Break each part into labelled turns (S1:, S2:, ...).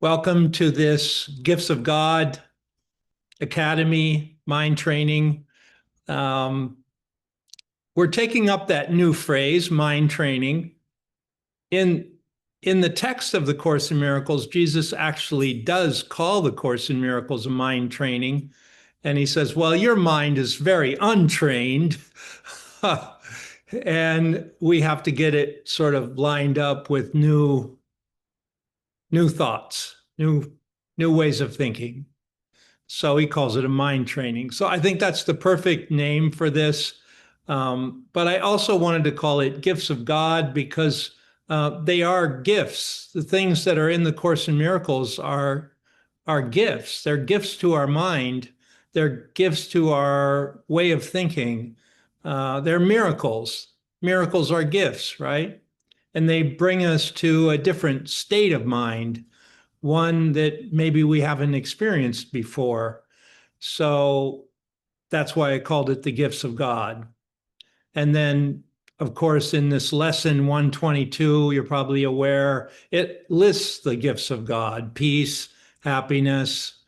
S1: Welcome to this Gifts of God Academy mind training. Um, we're taking up that new phrase, mind training. In the text of the Course in Miracles, Jesus actually does call the Course in Miracles a mind training. And he says, well, your mind is very untrained. And we have to get it sort of lined up with new thoughts, new ways of thinking. So he calls it a mind training. So I think that's the perfect name for this. But I also wanted to call it Gifts of God because they are gifts. The things that are in the Course in Miracles are gifts. They're gifts to our mind. They're gifts to our way of thinking. They're miracles. Miracles are gifts, right? And they bring us to a different state of mind, one that maybe we haven't experienced before. So that's why I called it the gifts of God. And then, of course, in this lesson 122, you're probably aware, it lists the gifts of God: peace, happiness,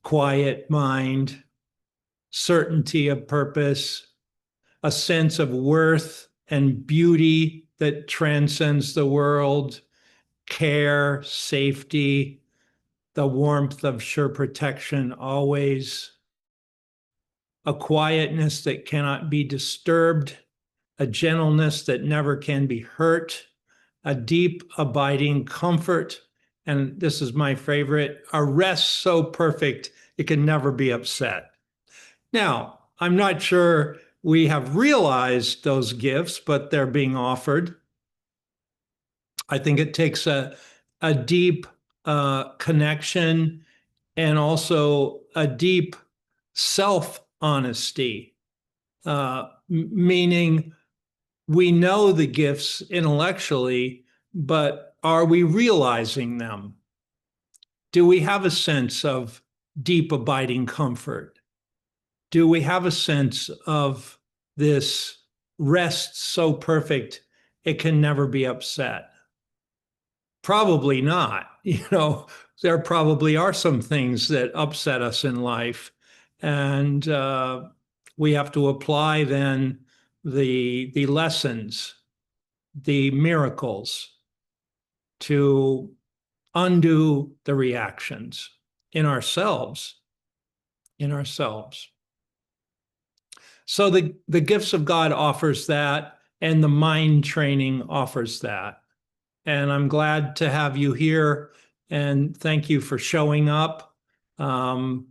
S1: quiet mind, certainty of purpose, a sense of worth and beauty that transcends the world, care, safety, the warmth of sure protection always, a quietness that cannot be disturbed, a gentleness that never can be hurt, a deep abiding comfort, and this is my favorite, a rest so perfect it can never be upset. Now, I'm not sure we have realized those gifts, but they're being offered. I think it takes a deep connection and also a deep self-honesty, meaning we know the gifts intellectually, but are we realizing them? Do we have a sense of deep abiding comfort? Do we have a sense of this rest so perfect it can never be upset? Probably not. There probably are some things that upset us in life, and we have to apply then the lessons, the miracles, to undo the reactions in ourselves. So the gifts of God offers that, and the mind training offers that. And I'm glad to have you here, and thank you for showing up. I'm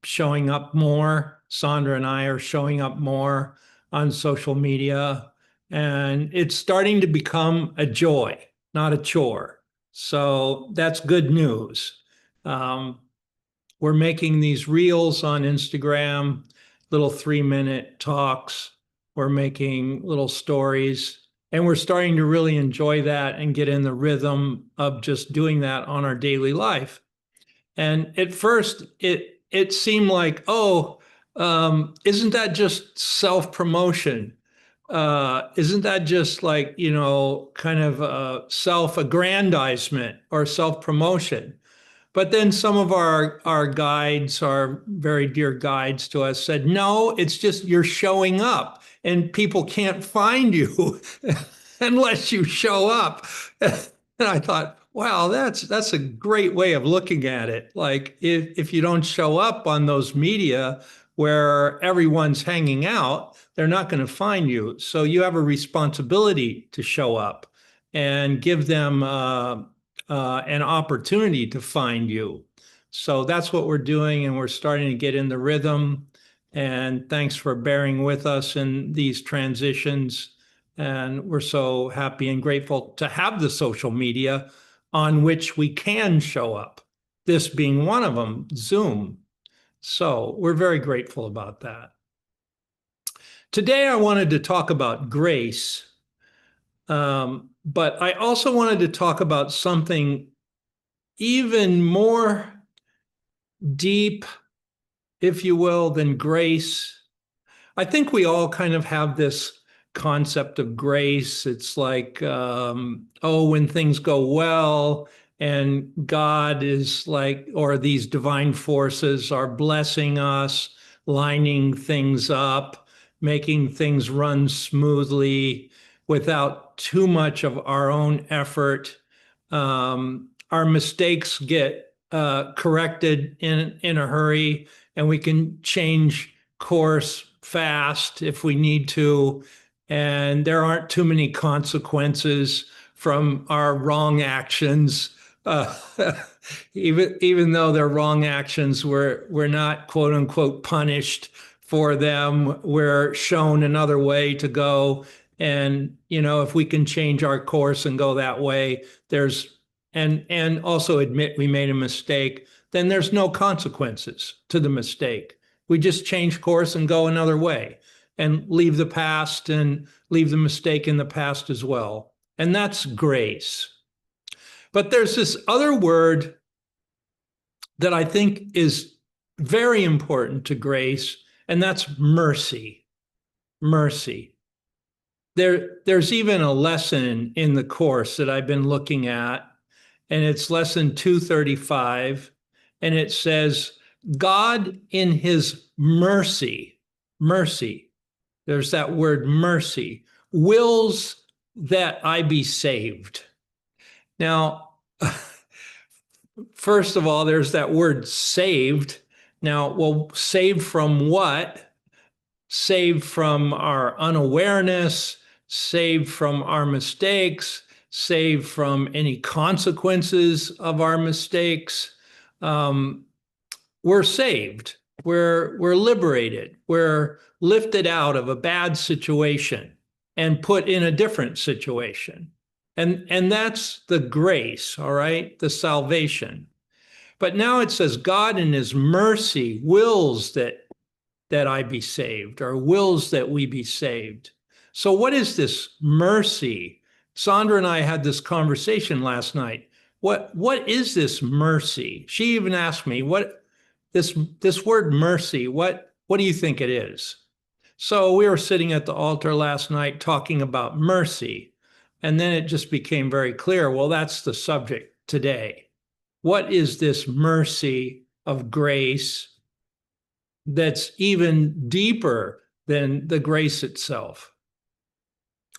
S1: showing up more. Sandra and I are showing up more on social media, and it's starting to become a joy, not a chore. So that's good news. We're making these reels on Instagram, little 3-minute talks. We're making little stories. And we're starting to really enjoy that and get in the rhythm of just doing that on our daily life. And at first, it seemed like, isn't that just self-promotion? Isn't that just like, kind of self-aggrandizement or self-promotion? But then some of our guides, our very dear guides to us, said, no, it's just you're showing up and people can't find you unless you show up. And I thought, wow, that's a great way of looking at it. Like if you don't show up on those media where everyone's hanging out, they're not going to find you. So you have a responsibility to show up and give them an opportunity to find you. So that's what we're doing, and we're starting to get in the rhythm. And thanks for bearing with us in these transitions. And we're so happy and grateful to have the social media on which we can show up, this being one of them, Zoom. So we're very grateful about that. Today, I wanted to talk about grace. But I also wanted to talk about something even more deep, if you will, than grace. I think we all kind of have this concept of grace. It's like, when things go well and God is like, or these divine forces are blessing us, lining things up, making things run smoothly without too much of our own effort. Our mistakes get corrected in a hurry, and we can change course fast if we need to. And there aren't too many consequences from our wrong actions. Uh, even though they're wrong actions, we're not quote unquote punished for them. We're shown another way to go. And, if we can change our course and go that way, and also admit we made a mistake, then there's no consequences to the mistake. We just change course and go another way and leave the past and leave the mistake in the past as well. And that's grace. But there's this other word that I think is very important to grace, and that's mercy. Mercy. There's even a lesson in the course that I've been looking at, and it's lesson 235, and it says, God in his mercy, there's that word mercy, wills that I be saved. Now, first of all, there's that word saved. Now, well, saved from what? Saved from our unawareness, saved from our mistakes, saved from any consequences of our mistakes. We're saved. We're liberated. We're lifted out of a bad situation and put in a different situation. And that's the grace, all right, the salvation. But now it says God in his mercy wills that I be saved, or wills that we be saved. So what is this mercy? Sandra and I had this conversation last night. What is this mercy? She even asked me, what this word mercy, what do you think it is? So we were sitting at the altar last night talking about mercy, and then it just became very clear, well, that's the subject today. What is this mercy of grace that's even deeper than the grace itself?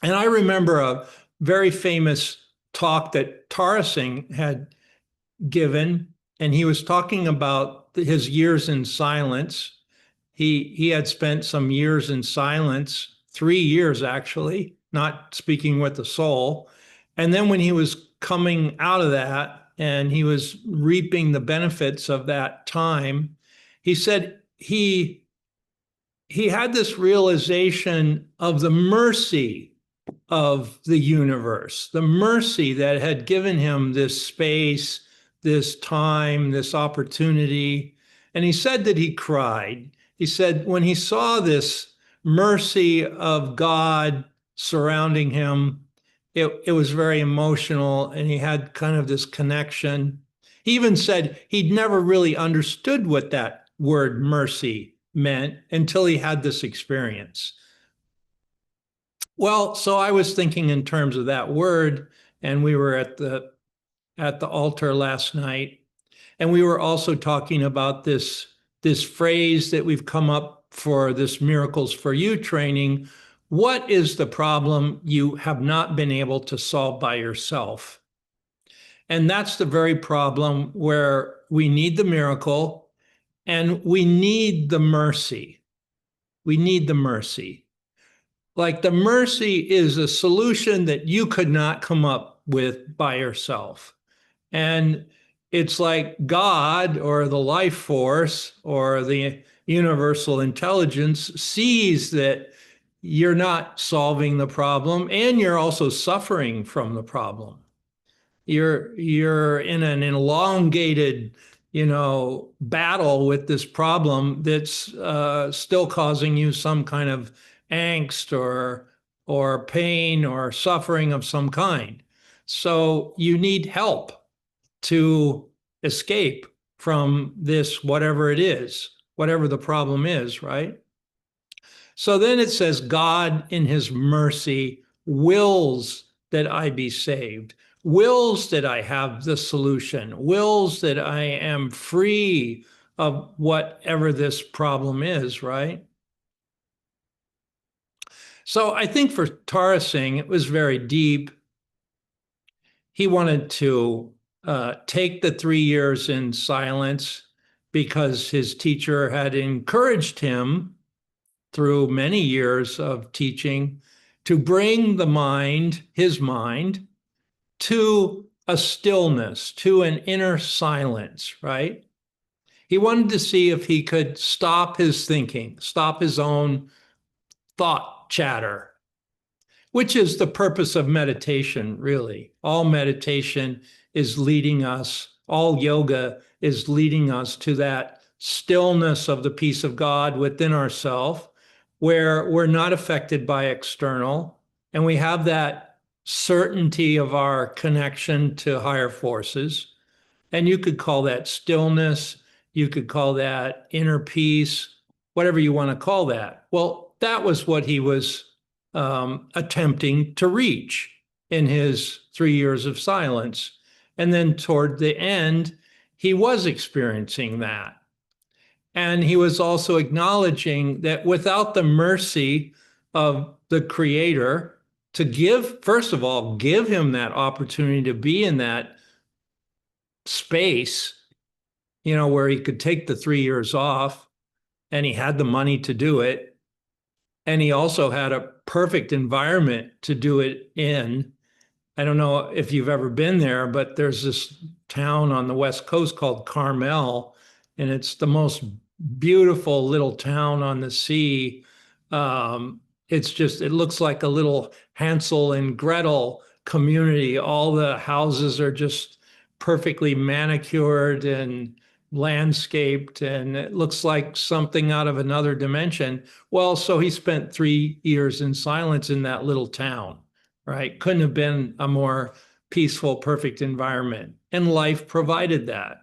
S1: And I remember a very famous talk that Tara Singh had given, and he was talking about his years in silence. He had spent some years in silence, 3 years actually, not speaking with the soul. And then when he was coming out of that and he was reaping the benefits of that time, he said he had this realization of the mercy of the universe, the mercy that had given him this space, this time, this opportunity. And he said that he cried. He said when he saw this mercy of God surrounding him, it was very emotional, and he had kind of this connection. He even said he'd never really understood what that word mercy meant until he had this experience. Well, so I was thinking in terms of that word, and we were at the altar last night, and we were also talking about this phrase that we've come up for this Miracles for You training. What is the problem you have not been able to solve by yourself? And that's the very problem where we need the miracle and we need the mercy. We need the mercy. Like the mercy is a solution that you could not come up with by yourself. And it's like God or the life force or the universal intelligence sees that you're not solving the problem and you're also suffering from the problem. You're in an elongated, battle with this problem that's still causing you some kind of angst or pain or suffering of some kind. So you need help to escape from this, whatever it is, whatever the problem is, right? So then it says, God in his mercy wills that I be saved. wills that I have the solution, wills that I am free of whatever this problem is, right? So I think for Tara Singh, it was very deep. He wanted to take the 3 years in silence because his teacher had encouraged him through many years of teaching to bring the mind, his mind, to a stillness, to an inner silence, right? He wanted to see if he could stop his thinking, stop his own thought chatter, which is the purpose of meditation, really. All meditation is leading us, all yoga is leading us to that stillness of the peace of God within ourselves, where we're not affected by external, and we have that certainty of our connection to higher forces. And you could call that stillness, you could call that inner peace, whatever you want to call that. Well, that was what he was attempting to reach in his 3 years of silence. And then toward the end, he was experiencing that. And he was also acknowledging that without the mercy of the Creator to give, first of all, give him that opportunity to be in that space, where he could take the 3 years off, and he had the money to do it. And he also had a perfect environment to do it in. I don't know if you've ever been there, but there's this town on the West Coast called Carmel, and it's the most beautiful little town on the sea. It looks like a little Hansel and Gretel community. All the houses are just perfectly manicured and landscaped, and it looks like something out of another dimension. Well, so he spent 3 years in silence in that little town, right? Couldn't have been a more peaceful, perfect environment. And life provided that.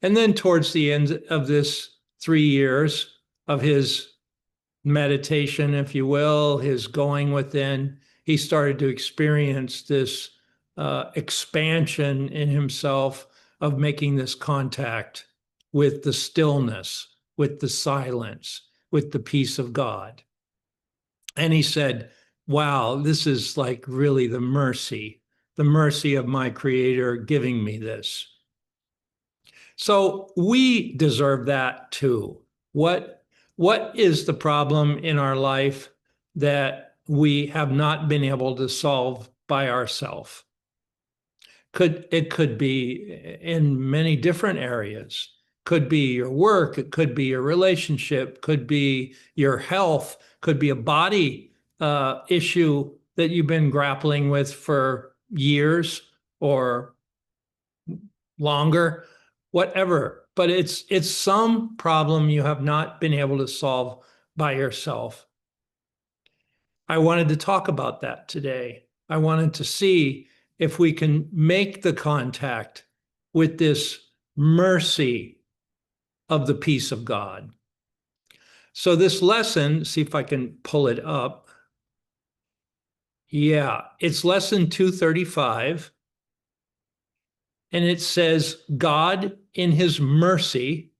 S1: And then towards the end of this 3 years of his meditation, if you will, his going within, he started to experience this expansion in himself of making this contact with the stillness, with the silence, with the peace of God. And he said, wow, this is like really the mercy of my Creator giving me this. So we deserve that too. What is the problem in our life that we have not been able to solve by ourselves? It could be in many different areas. Could be your work, it could be your relationship, could be your health, could be a body issue that you've been grappling with for years or longer, whatever. But it's some problem you have not been able to solve by yourself. I wanted to talk about that today. I wanted to see if we can make the contact with this mercy of the peace of God. So this lesson, see if I can pull it up. Yeah, it's lesson 235. And it says, God in his mercy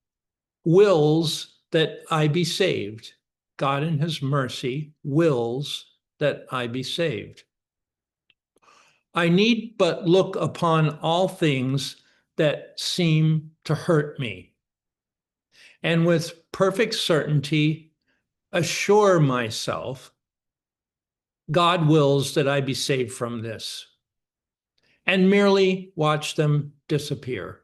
S1: wills that I be saved. God in his mercy wills that I be saved. I need but look upon all things that seem to hurt me, and with perfect certainty assure myself, God wills that I be saved from this, and merely watch them disappear.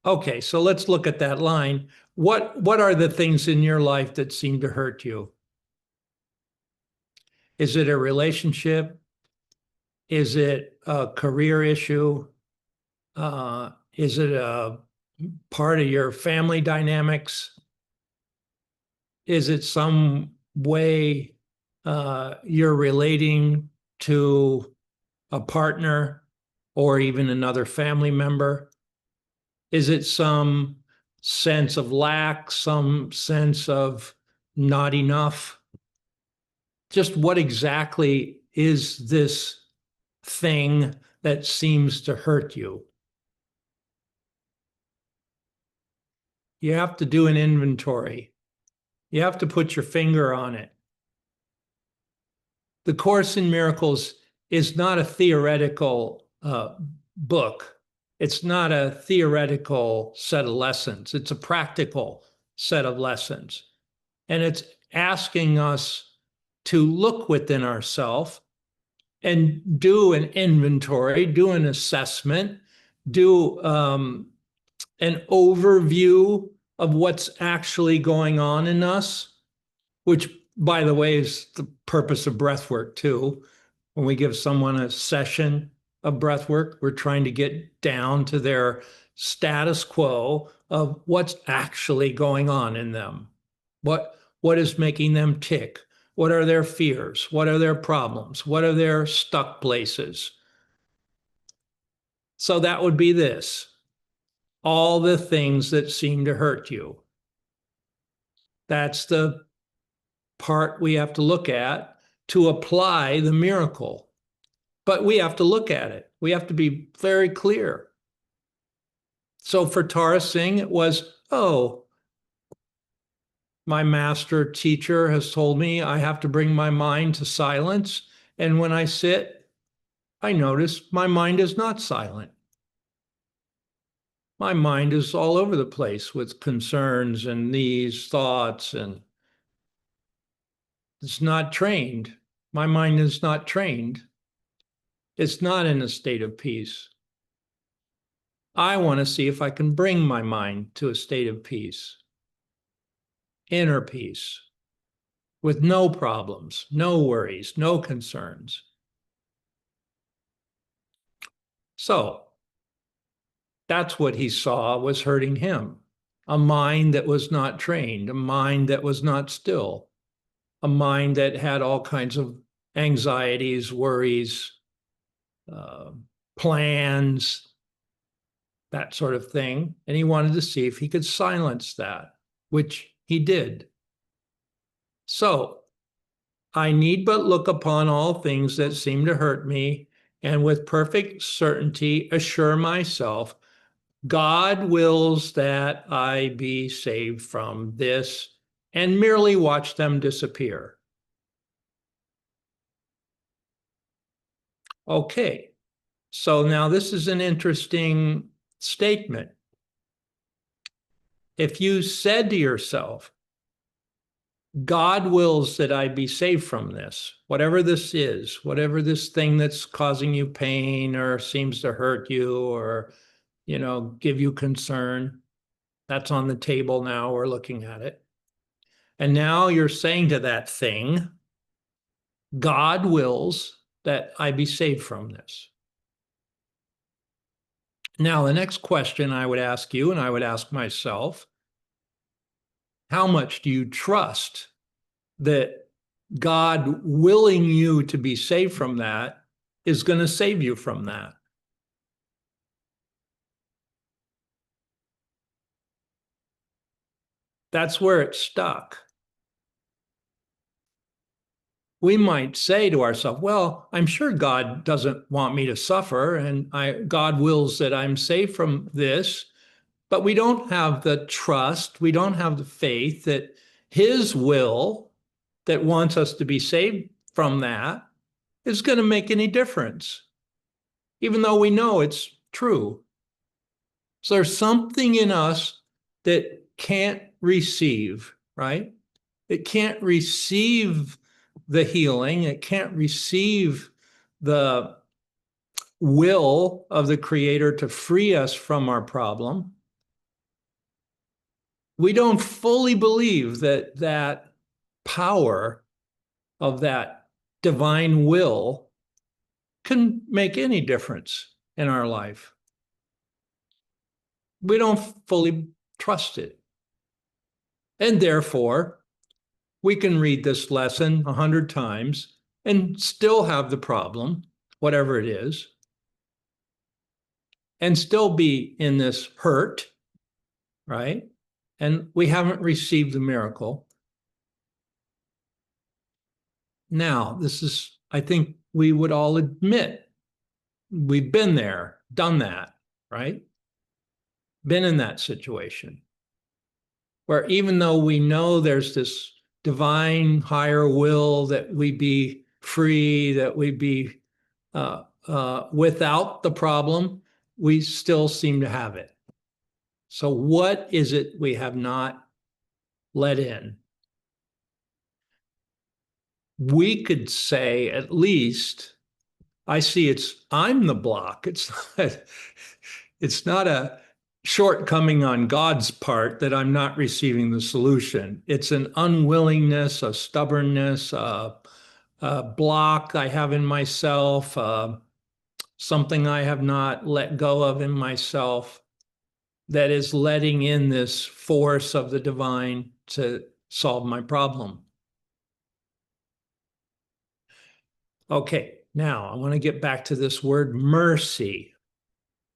S1: Okay, so let's look at that line. What are the things in your life that seem to hurt you? Is it a relationship? Is it a career issue? Is it a part of your family dynamics? Is it some way you're relating to a partner or even another family member? Is it some sense of lack, some sense of not enough? just what exactly is this thing that seems to hurt you? You have to do an inventory. You have to put your finger on it. The Course in Miracles is not a theoretical book. It's not a theoretical set of lessons. It's a practical set of lessons. And it's asking us to look within ourselves and do an inventory, do an assessment, do an overview of what's actually going on in us, which, by the way, is the purpose of breath work too. When we give someone a session of breath work, we're trying to get down to their status quo of what's actually going on in them. What is making them tick? What are their fears? What are their problems? What are their stuck places? So that would be this: all the things that seem to hurt you. That's the part we have to look at to apply the miracle. But we have to look at it. We have to be very clear. So for Tara Singh, it was, oh, my master teacher has told me I have to bring my mind to silence. And when I sit, I notice my mind is not silent. My mind is all over the place with concerns and these thoughts, and it's not trained. My mind is not trained. It's not in a state of peace. I want to see if I can bring my mind to a state of peace, inner peace, with no problems, no worries, no concerns. So that's what he saw was hurting him: a mind that was not trained, a mind that was not still, a mind that had all kinds of anxieties, worries, plans, that sort of thing. And he wanted to see if he could silence that, which he did. So I need but look upon all things that seem to hurt me, and with perfect certainty assure myself, God wills that I be saved from this, and merely watch them disappear. Okay, so now this is an interesting statement. If you said to yourself, God wills that I be saved from this, whatever this is, whatever this thing that's causing you pain or seems to hurt you or, give you concern, that's on the table now, we're looking at it. And now you're saying to that thing, God wills that I be saved from this. Now, the next question I would ask you, and I would ask myself, how much do you trust that God willing you to be saved from that is going to save you from that? That's where it's stuck. We might say to ourselves, well, I'm sure God doesn't want me to suffer, and God wills that I'm safe from this. But we don't have the trust, we don't have the faith that his will that wants us to be saved from that is going to make any difference, even though we know it's true. So there's something in us that can't receive, right? It can't receive the healing. It can't receive the will of the Creator to free us from our problem. We don't fully believe that that power of that divine will can make any difference in our life. We don't fully trust it. And therefore, we can read this lesson 100 times and still have the problem, whatever it is, and still be in this hurt, right? And we haven't received the miracle. Now, this is, I think we would all admit we've been there, done that, right? Been in that situation where even though we know there's this divine higher will that we be free, that we be without the problem, we still seem to have it. So, what is it we have not let in? We could say at least, I see I'm the block. It's not a shortcoming on God's part that I'm not receiving the solution. It's an unwillingness, a stubbornness, a block I have in myself, something I have not let go of in myself that is letting in this force of the divine to solve my problem. Okay, now I want to get back to this word mercy,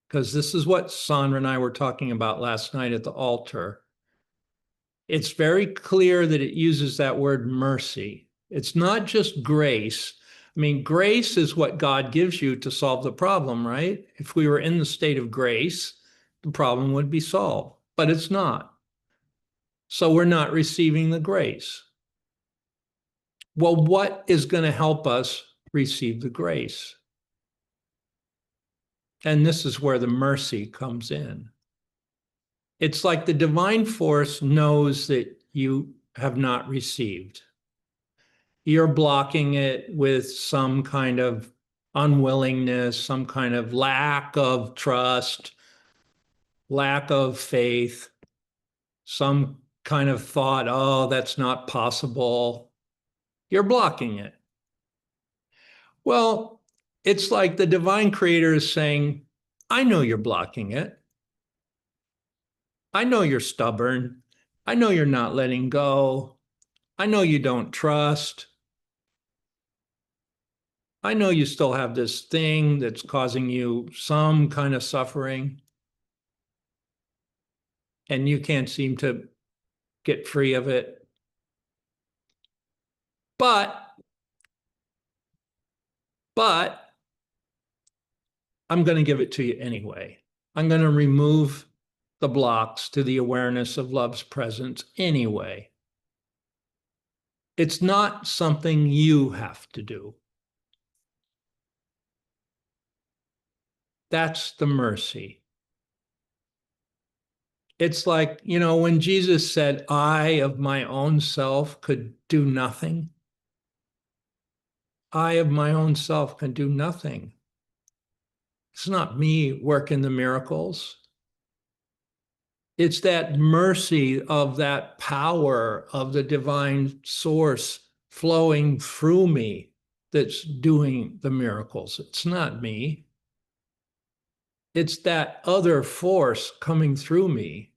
S1: because this is what Sandra and I were talking about last night at the altar. It's very clear that it uses that word mercy. It's not just grace. I mean, grace is what God gives you to solve the problem, right? If we were in the state of grace, the problem would be solved, but it's not. So we're not receiving the grace. Well, what is going to help us receive the grace? And this is where the mercy comes in. It's like the divine force knows that you have not received. You're blocking it with some kind of unwillingness, some kind of lack of trust, lack of faith, some kind of thought, oh, that's not possible. You're blocking it. Well, it's like the divine creator is saying, I know you're blocking it. I know you're stubborn. I know you're not letting go. I know you don't trust. I know you still have this thing that's causing you some kind of suffering, and you can't seem to get free of it. But I'm going to give it to you anyway. I'm going to remove the blocks to the awareness of love's presence anyway. It's not something you have to do. That's the mercy. It's like, when Jesus said, I of my own self could do nothing. I of my own self can do nothing. It's not me working the miracles. It's that mercy of that power of the divine source flowing through me that's doing the miracles. It's not me. It's that other force coming through me.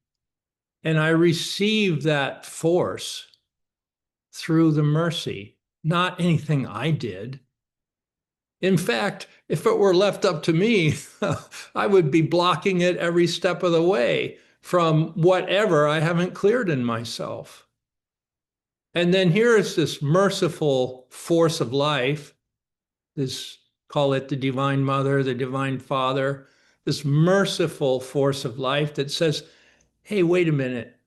S1: And I receive that force through the mercy, not anything I did. In fact, if it were left up to me, I would be blocking it every step of the way from whatever I haven't cleared in myself. And then here is this merciful force of life, this, call it the Divine Mother, the Divine Father, this merciful force of life that says, hey, wait a minute,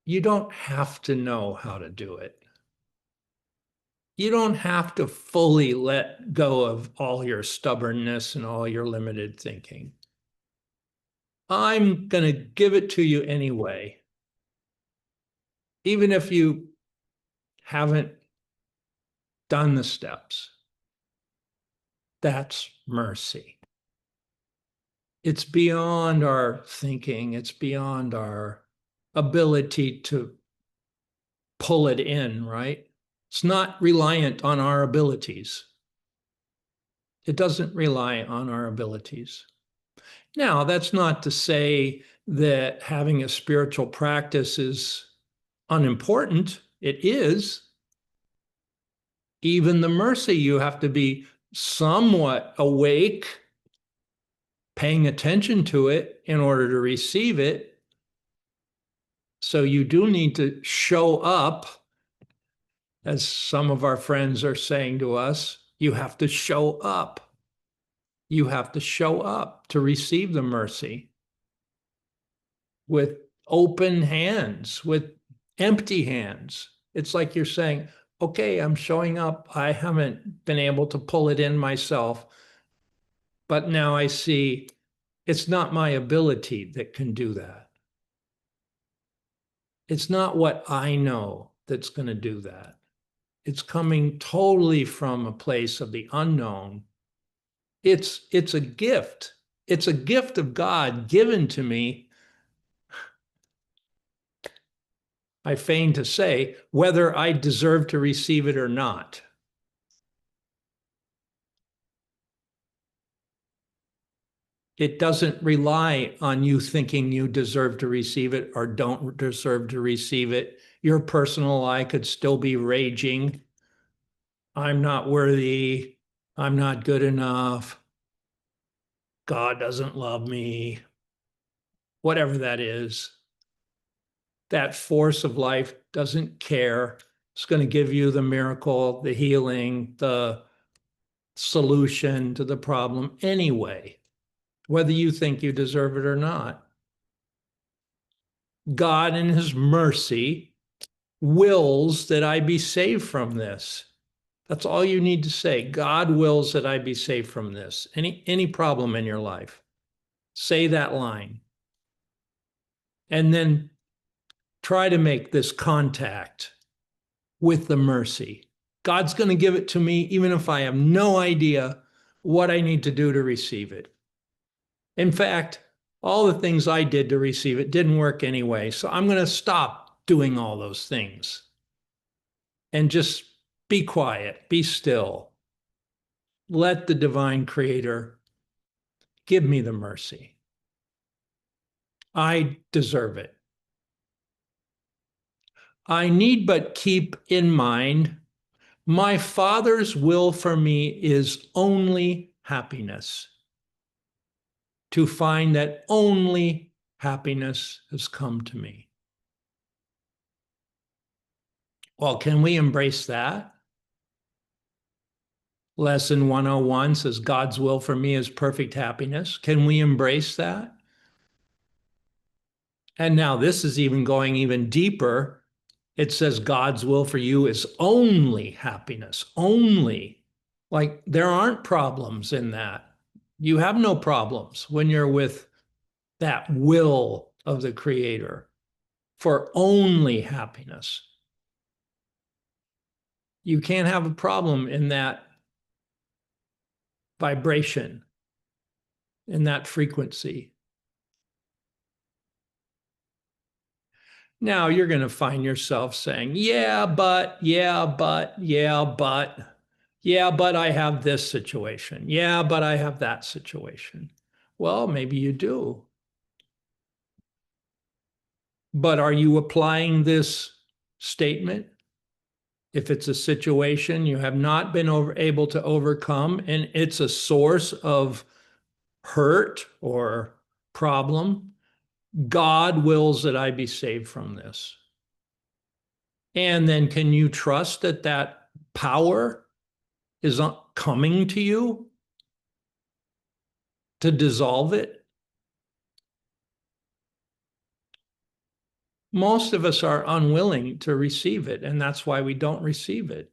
S1: you don't have to know how to do it. You don't have to fully let go of all your stubbornness and all your limited thinking. I'm going to give it to you anyway, even if you haven't done the steps. That's mercy. It's beyond our thinking. It's beyond our ability to pull it in, right? It's not reliant on our abilities. It doesn't rely on our abilities. Now, that's not to say that having a spiritual practice is unimportant. It is. Even the mercy, you have to be somewhat awake, paying attention to it in order to receive it. So you do need to show up as some of our friends are saying to us, you have to show up. You have to show up to receive the mercy with open hands, with empty hands. It's like you're saying, okay, I'm showing up. I haven't been able to pull it in myself, but now I see it's not my ability that can do that. It's not what I know that's going to do that. It's coming totally from a place of the unknown. It's a gift. It's a gift of God given to me. I feign to say whether I deserve to receive it or not. It doesn't rely on you thinking you deserve to receive it or don't deserve to receive it. Your personal I could still be raging. I'm not worthy. I'm not good enough. God doesn't love me. Whatever that is, that force of life doesn't care. It's going to give you the miracle, the healing, the solution to the problem anyway, whether you think you deserve it or not. God, in his mercy, wills that I be saved from this. That's all you need to say. God wills that I be saved from this. Any problem in your life, say that line. And then try to make this contact with the mercy. God's going to give it to me, even if I have no idea what I need to do to receive it. In fact, all the things I did to receive it didn't work anyway. So I'm going to stop doing all those things and just be quiet, be still. Let the divine creator give me the mercy. I deserve it. I need but keep in mind my Father's will for me is only happiness. To find that only happiness has come to me. Well, can we embrace that? Lesson 101 says God's will for me is perfect happiness. Can we embrace that? And now this is even going even deeper. It says God's will for you is only happiness, only. Like there aren't problems in that. You have no problems when you're with that will of the Creator for only happiness. You can't have a problem in that vibration, in that frequency. Now you're going to find yourself saying, yeah, but I have this situation. Yeah, but I have that situation. Well, maybe you do. But are you applying this statement? If it's a situation you have not been able to overcome and it's a source of hurt or problem, God wills that I be saved from this. And then can you trust that that power is coming to you to dissolve it? Most of us are unwilling to receive it, and that's why we don't receive it.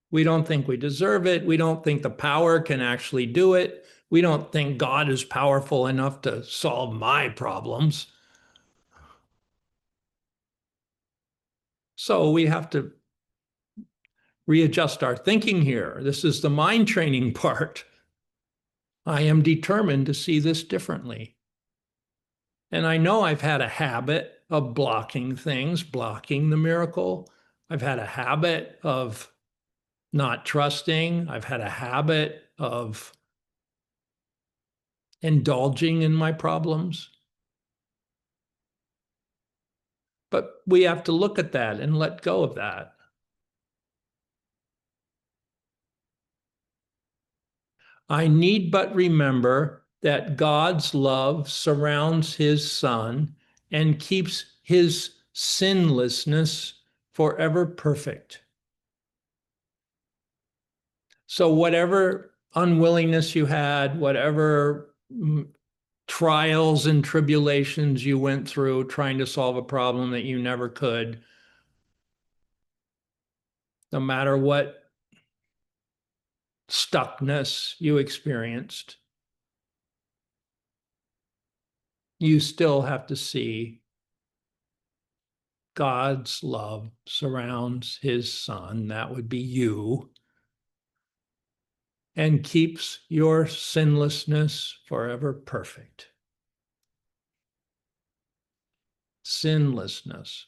S1: We don't think we deserve it. We don't think the power can actually do it. We don't think God is powerful enough to solve my problems. So we have to readjust our thinking here. This is the mind training part. I am determined to see this differently. And I know I've had a habit of blocking things, blocking the miracle. I've had a habit of not trusting. I've had a habit of indulging in my problems. But we have to look at that and let go of that. I need but remember that God's love surrounds his Son and keeps his sinlessness forever perfect. So whatever unwillingness you had, whatever trials and tribulations you went through trying to solve a problem that you never could, no matter what stuckness you experienced, you still have to see God's love surrounds his son, that would be you, and keeps your sinlessness forever perfect. Sinlessness.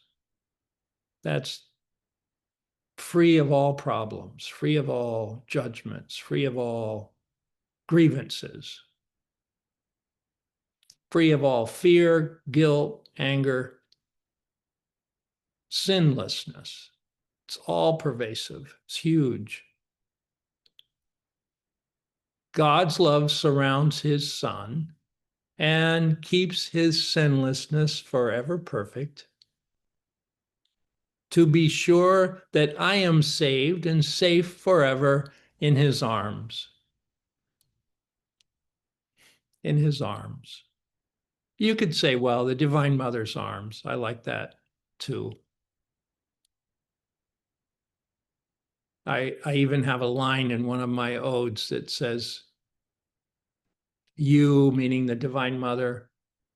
S1: That's free of all problems, free of all judgments, free of all grievances, free of all fear, guilt, anger, sinlessness. It's all pervasive. It's huge. God's love surrounds his son and keeps his sinlessness forever perfect, to be sure that I am saved and safe forever in his arms. In his arms. You could say, well, the Divine Mother's arms. I like that too. I even have a line in one of my odes that says, you, meaning the Divine Mother,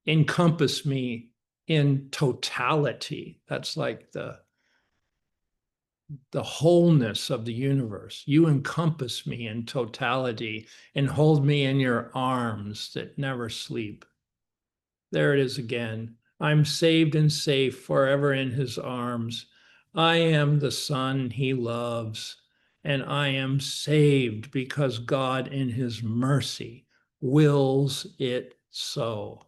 S1: encompass me in totality. That's like the wholeness of the universe. You encompass me in totality and hold me in your arms that never sleep. There it is again. I'm saved and safe forever in his arms. I am the son he loves, and I am saved because God in his mercy wills it so.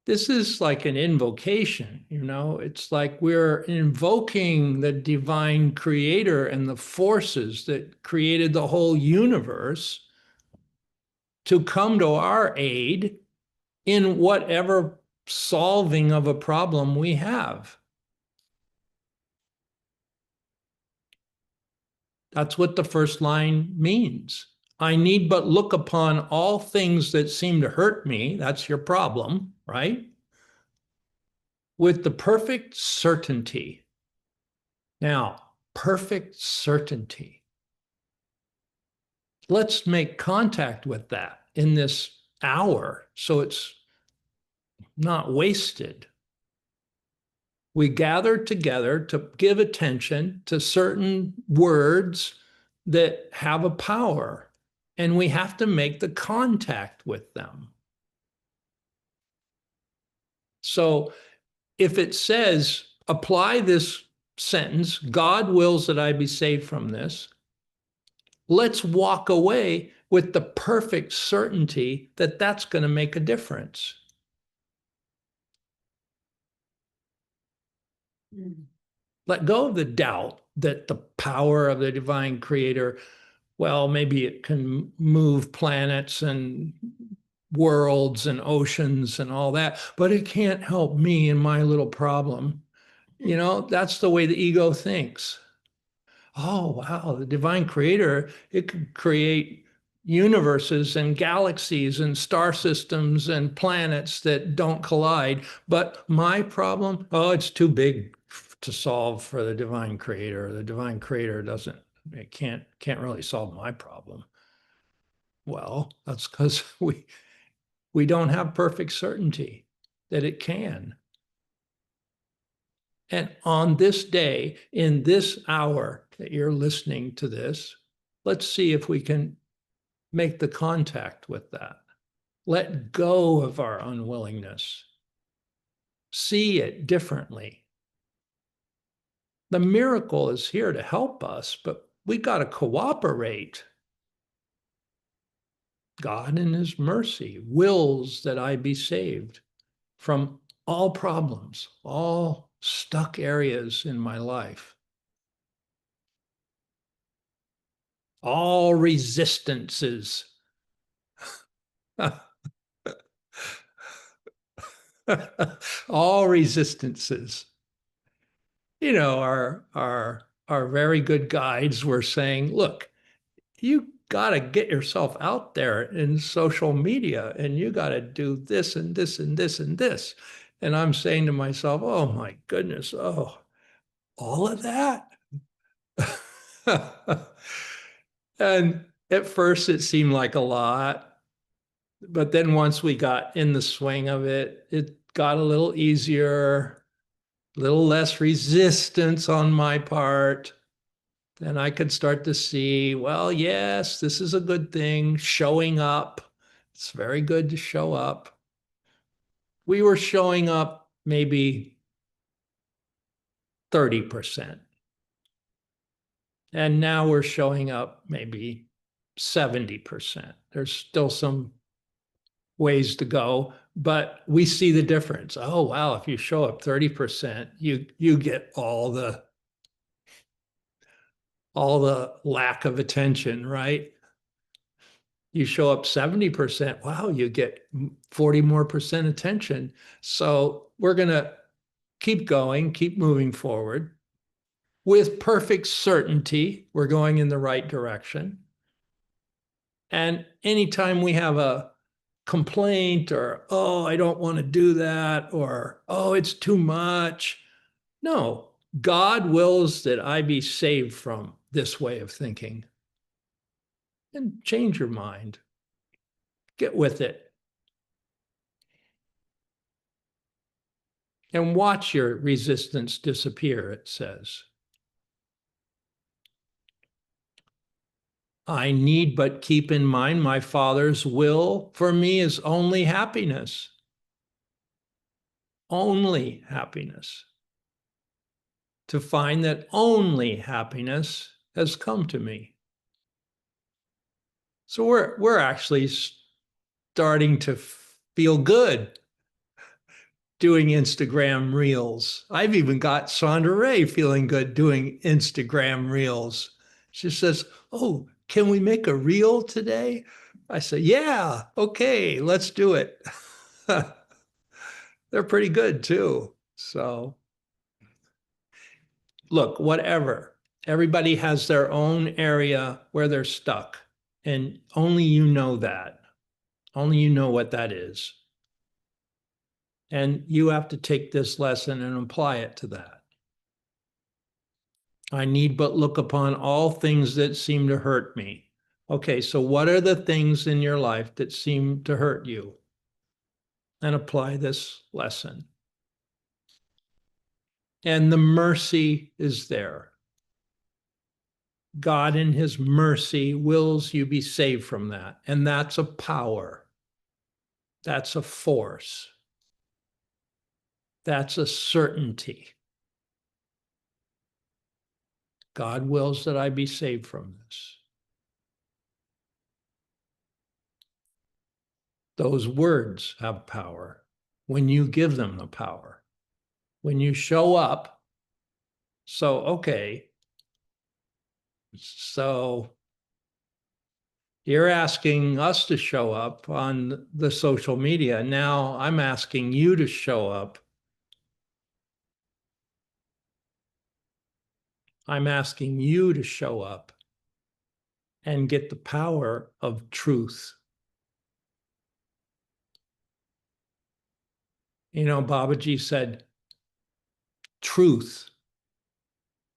S1: This is like an invocation, it's like we're invoking the divine creator and the forces that created the whole universe to come to our aid in whatever solving of a problem we have. That's what the first line means. I need but look upon all things that seem to hurt me. That's your problem, right? With the perfect certainty. Now, perfect certainty. Let's make contact with that in this hour so it's not wasted. We gather together to give attention to certain words that have a power, and we have to make the contact with them. So if it says, apply this sentence, God wills that I be saved from this, let's walk away with the perfect certainty that that's going to make a difference. Let go of the doubt that the power of the divine creator, well, maybe it can move planets and worlds and oceans and all that, but it can't help me in my little problem. That's the way the ego thinks. Oh, wow, the divine creator, it could create universes and galaxies and star systems and planets that don't collide. But my problem, oh, it's too big to solve for the divine creator. The divine creator it can't really solve my problem. Well, that's because we don't have perfect certainty that it can. And on this day, in this hour that you're listening to this, let's see if we can make the contact with that. Let go of our unwillingness. See it differently. The miracle is here to help us, but we got to cooperate. God in his mercy wills that I be saved from all problems, all stuck areas in my life, all resistances. All resistances, our our very good guides were saying, look, you got to get yourself out there in social media and you got to do this and this and this and this. And I'm saying to myself, oh my goodness, oh, all of that? And at first it seemed like a lot, but then once we got in the swing of it, it got a little easier, a little less resistance on my part. Then I could start to see, well, yes, this is a good thing, showing up. It's very good to show up. We were showing up maybe 30%. And now we're showing up maybe 70%. There's still some ways to go, but we see the difference. Oh, wow, if you show up 30%, you get all the lack of attention, right? You show up 70%, wow, you get 40 more percent attention. So we're going to keep going, keep moving forward with perfect certainty. We're going in the right direction. And anytime we have a complaint or, oh, I don't want to do that, or, oh, it's too much. No, God wills that I be saved from this way of thinking. And change your mind. Get with it. And watch your resistance disappear, it says. I need but keep in mind my Father's will for me is only happiness. Only happiness. To find that only happiness has come to me. So we're actually starting to feel good doing Instagram reels. I've even got Sandra Ray feeling good doing Instagram reels. She says, oh, can we make a reel today? I say, yeah, okay, let's do it. They're pretty good too. So look, whatever. Everybody has their own area where they're stuck. And only you know that. Only you know what that is. And you have to take this lesson and apply it to that. I need but look upon all things that seem to hurt me. Okay, so what are the things in your life that seem to hurt you? And apply this lesson. And the mercy is there. God in his mercy wills you be saved from that. And that's a power. That's a force. That's a certainty. God wills that I be saved from this. Those words have power when you give them the power. When you show up, so, okay, so you're asking us to show up on the social media. Now I'm asking you to show up. I'm asking you to show up and get the power of truth. You know, Babaji said, truth,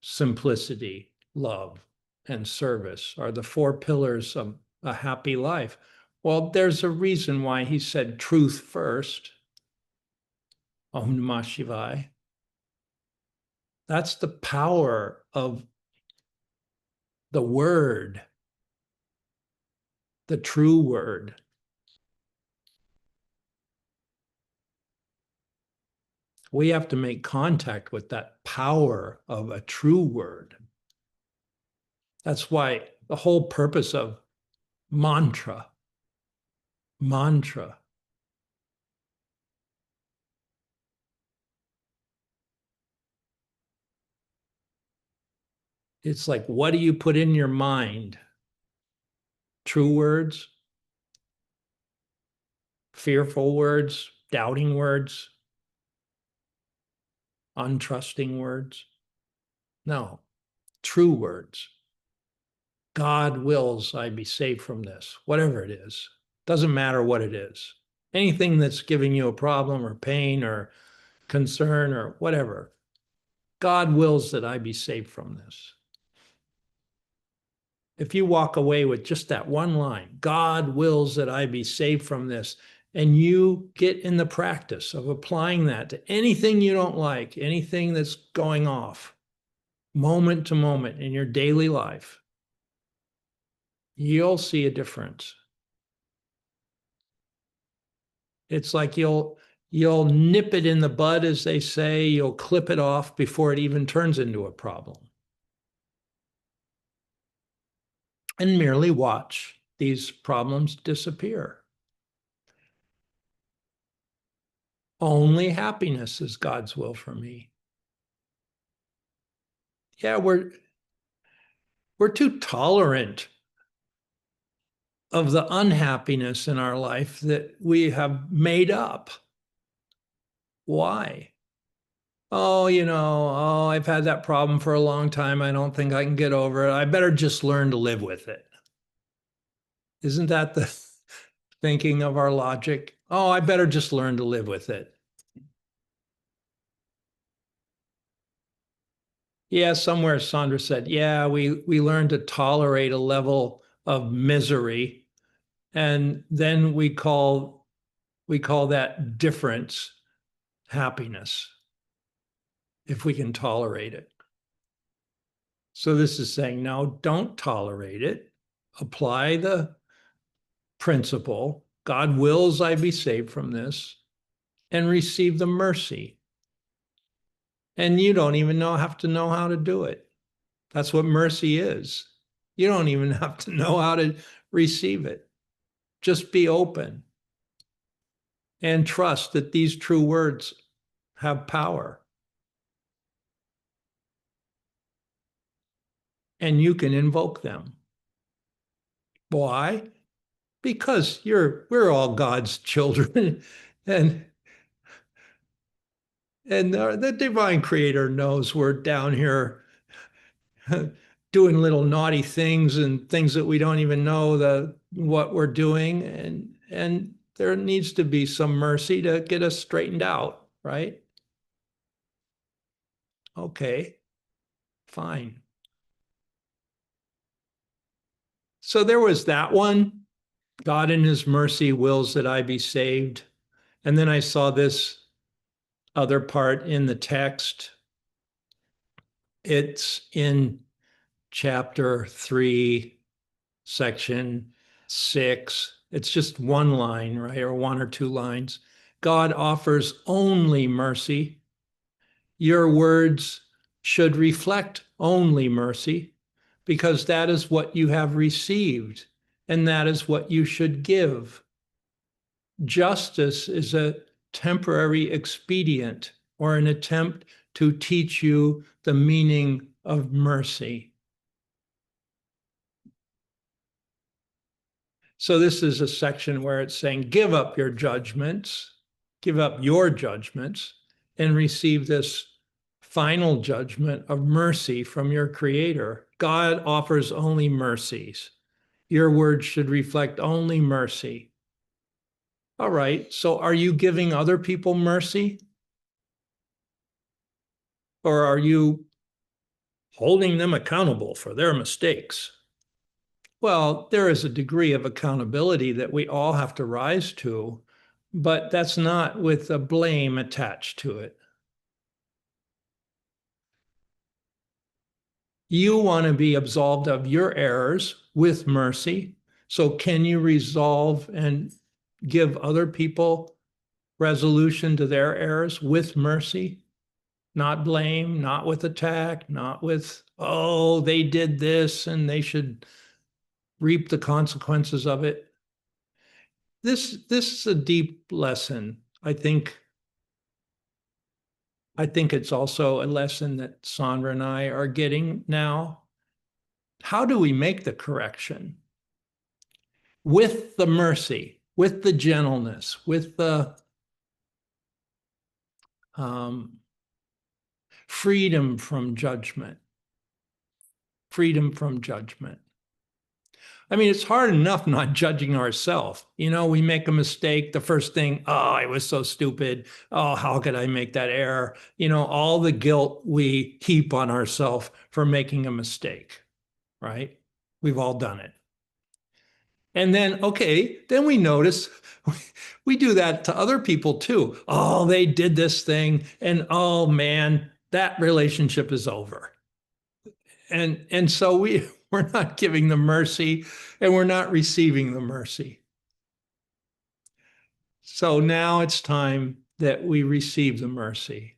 S1: simplicity, love, and service are the four pillars of a happy life. Well, there's a reason why he said truth first. Om Namah Shivaya. That's the power of the word, the true word. We have to make contact with that power of a true word. That's why the whole purpose of mantra, it's like, what do you put in your mind? True words, fearful words, doubting words, untrusting words? No, true words. God wills I be saved from this, whatever it is. Doesn't matter what it is. Anything that's giving you a problem or pain or concern or whatever. God wills that I be saved from this. If you walk away with just that one line, God wills that I be saved from this, and you get in the practice of applying that to anything you don't like, anything that's going off, moment to moment in your daily life, you'll see a difference. It's like you'll nip it in the bud, as they say. You'll clip it off before it even turns into a problem. And merely watch these problems disappear. Only happiness is God's will for me. Yeah, we're too tolerant of the unhappiness in our life that we have made up. Why? Oh, I've had that problem for a long time. I don't think I can get over it. I better just learn to live with it. Isn't that the thinking of our logic? Oh, I better just learn to live with it. Yeah, somewhere Sandra said, yeah, we learn to tolerate a level of misery, and then we call that difference happiness, if we can tolerate it. So this is saying, no, don't tolerate it. Apply the principle. God wills I be saved from this, and receive the mercy. And you don't even have to know how to do it. That's what mercy is. You don't even have to know how to receive it. Just be open and trust that these true words have power. And you can invoke them. Why? Because we're all God's children, and the divine creator knows we're down here doing little naughty things and things that we don't even know what we're doing, and there needs to be some mercy to get us straightened out, right? Okay, fine. So there was that one. God in his mercy wills that I be saved. And then I saw this other part in the text. It's in chapter 3, section 6. It's just one line, right? Or one or two lines. God offers only mercy. Your words should reflect only mercy, because that is what you have received, and that is what you should give. Justice is a temporary expedient or an attempt to teach you the meaning of mercy. So this is a section where it's saying, give up your judgments, and receive this final judgment of mercy from your Creator. God offers only mercies. Your words should reflect only mercy. All right, so are you giving other people mercy? Or are you holding them accountable for their mistakes? Well, there is a degree of accountability that we all have to rise to, but that's not with a blame attached to it. You want to be absolved of your errors with mercy. So can you resolve and give other people resolution to their errors with mercy? Not blame, not with attack, not with, oh, they did this and they should reap the consequences of it. This is a deep lesson. I think it's also a lesson that Sandra and I are getting now. How do we make the correction? With the mercy, with the gentleness, with the freedom from judgment. freedom from judgment. I mean, it's hard enough not judging ourselves. We make a mistake. The first thing, oh, I was so stupid. Oh, how could I make that error? All the guilt we heap on ourselves for making a mistake, right? We've all done it. And then, okay, then we notice we do that to other people too. Oh, they did this thing, and oh man, that relationship is over. And so we're not giving the mercy, and we're not receiving the mercy. So now it's time that we receive the mercy.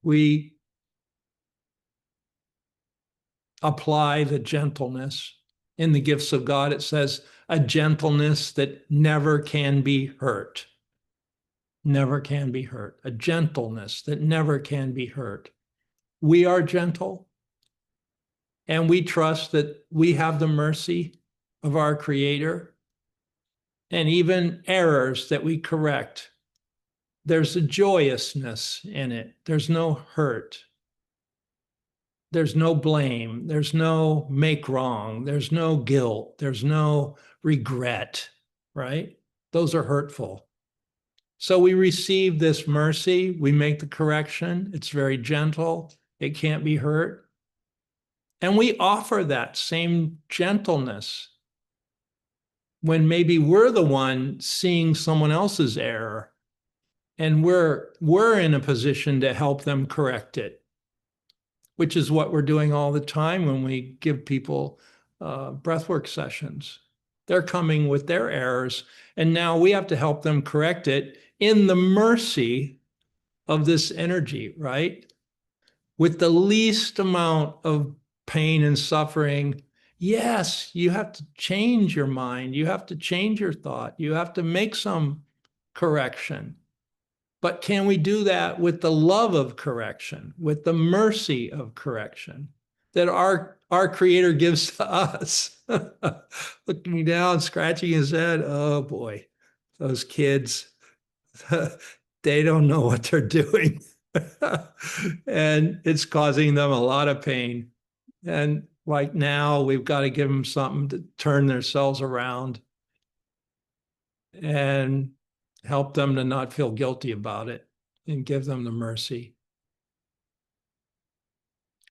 S1: We apply the gentleness. In the gifts of God, it says a gentleness that never can be hurt. Never can be hurt. A gentleness that never can be hurt. We are gentle, and we trust that we have the mercy of our Creator. And even errors that we correct, there's a joyousness in it. There's no hurt. There's no blame. There's no make wrong. There's no guilt. There's no regret, right? Those are hurtful. So we receive this mercy. We make the correction. It's very gentle. It can't be hurt. And we offer that same gentleness when maybe we're the one seeing someone else's error, and we're in a position to help them correct it, which is what we're doing all the time when we give people breathwork sessions. They're coming with their errors, and now we have to help them correct it in the mercy of this energy, right? With the least amount of pain and suffering. Yes, you have to change your mind. You have to change your thought. You have to make some correction. But can we do that with the love of correction, with the mercy of correction that our Creator gives to us? Looking down, scratching his head, oh boy, those kids, they don't know what they're doing. And it's causing them a lot of pain. And like now, we've got to give them something to turn themselves around and help them to not feel guilty about it and give them the mercy.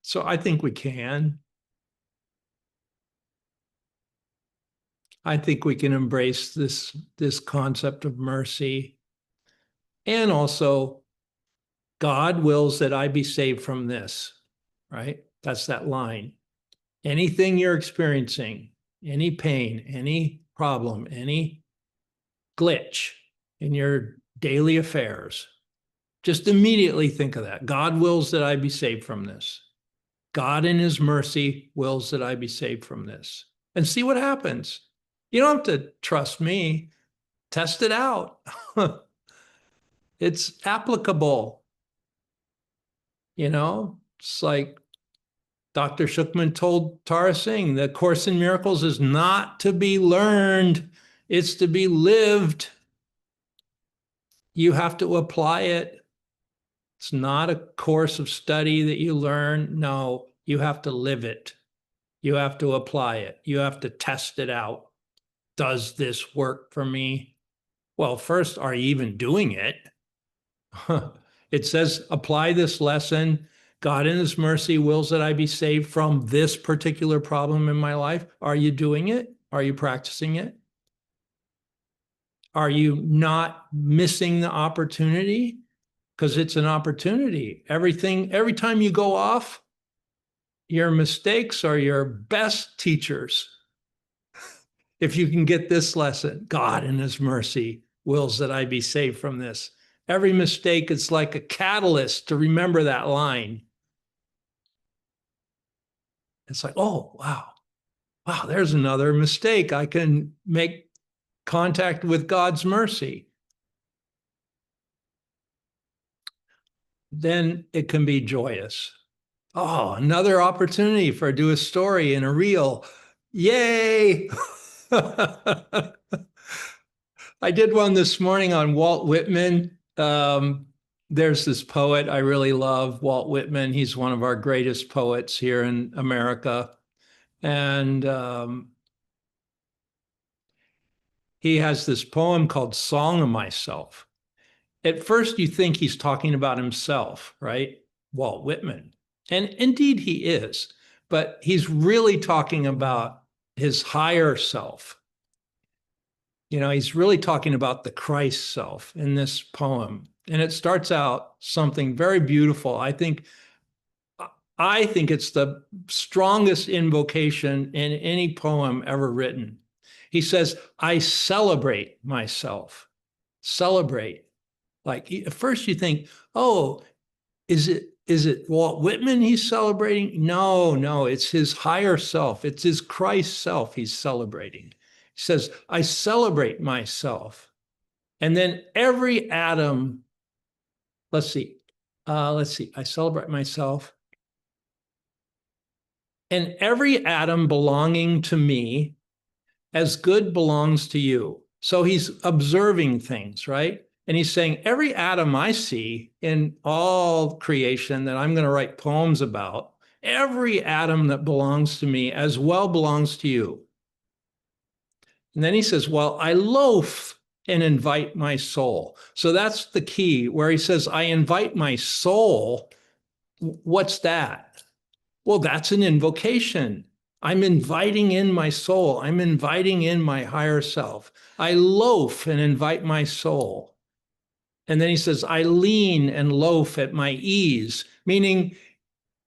S1: So I think we can. I think we can embrace this concept of mercy. And also, God wills that I be saved from this, right? That's that line. Anything you're experiencing, any pain, any problem, any glitch in your daily affairs, just immediately think of that. God wills that I be saved from this. God in his mercy wills that I be saved from this. And see what happens. You don't have to trust me. Test it out. It's applicable. It's like Dr. Shukman told Tara Singh, the Course in Miracles is not to be learned, it's to be lived. You have to apply it. It's not a course of study that you learn. No, you have to live it. You have to apply it. You have to test it out. Does this work for me? Well, first, are you even doing it? It says, apply this lesson. God in his mercy wills that I be saved from this particular problem in my life. Are you doing it? Are you practicing it? Are you not missing the opportunity? Because it's an opportunity. Every time you go off, your mistakes are your best teachers. If you can get this lesson, God in his mercy wills that I be saved from this. Every mistake is like a catalyst to remember that line. It's like, oh, wow, there's another mistake. I can make contact with God's mercy. Then it can be joyous. Oh, another opportunity for do a story in a reel. Yay! I did one this morning on Walt Whitman. there's this poet I really love, Walt Whitman. He's one of our greatest poets here in America. And he has this poem called Song of Myself. At first, you think he's talking about himself, right? Walt Whitman. And indeed, he is. But he's really talking about his higher self. You know, he's really talking about the Christ self in this poem. And it starts out something very beautiful. I think it's the strongest invocation in any poem ever written. He says, I celebrate myself. Celebrate. Like at first you think, oh, is it Walt Whitman he's celebrating? No, it's his higher self. It's his Christ self he's celebrating. He says, I celebrate myself. And then every atom, let's see, I celebrate myself. And every atom belonging to me as good belongs to you. So he's observing things, right? And he's saying, every atom I see in all creation that I'm going to write poems about, every atom that belongs to me as well belongs to you. And then he says, well, I loaf and invite my soul. So that's the key where he says, I invite my soul. What's that? Well, that's an invocation. I'm inviting in my soul. I'm inviting in my higher self. I loaf and invite my soul. And then he says, I lean and loaf at my ease, meaning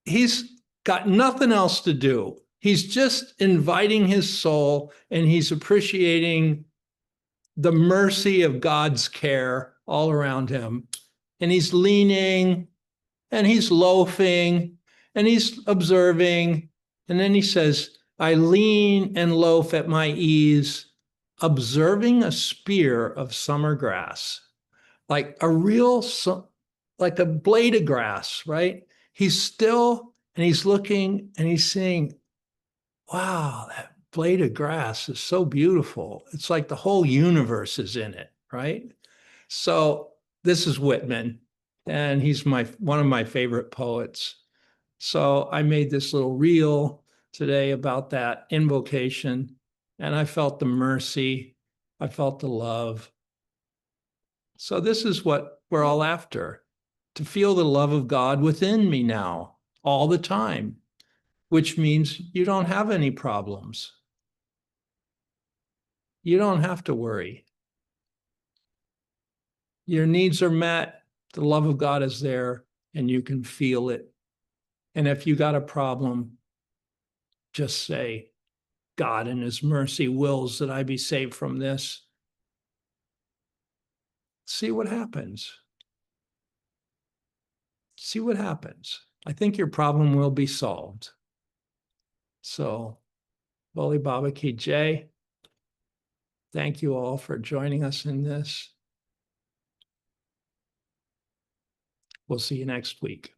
S1: he's got nothing else to do. He's just inviting his soul and he's appreciating the mercy of God's care all around him. And he's leaning and he's loafing and he's observing. And then he says, I lean and loaf at my ease, observing a spear of summer grass, like like a blade of grass, right? He's still and he's looking and he's saying, wow, that blade of grass is so beautiful. It's like the whole universe is in it, right? So this is Whitman, and he's one of my favorite poets. So I made this little reel today about that invocation, and I felt the mercy, I felt the love. So this is what we're all after, to feel the love of God within me now, all the time, which means you don't have any problems. You don't have to worry. Your needs are met, the love of God is there, and you can feel it. And if you got a problem, just say, God in his mercy wills that I be saved from this. See what happens. See what happens. I think your problem will be solved. So, Boli Baba Ki Jai. Thank you all for joining us in this. We'll see you next week.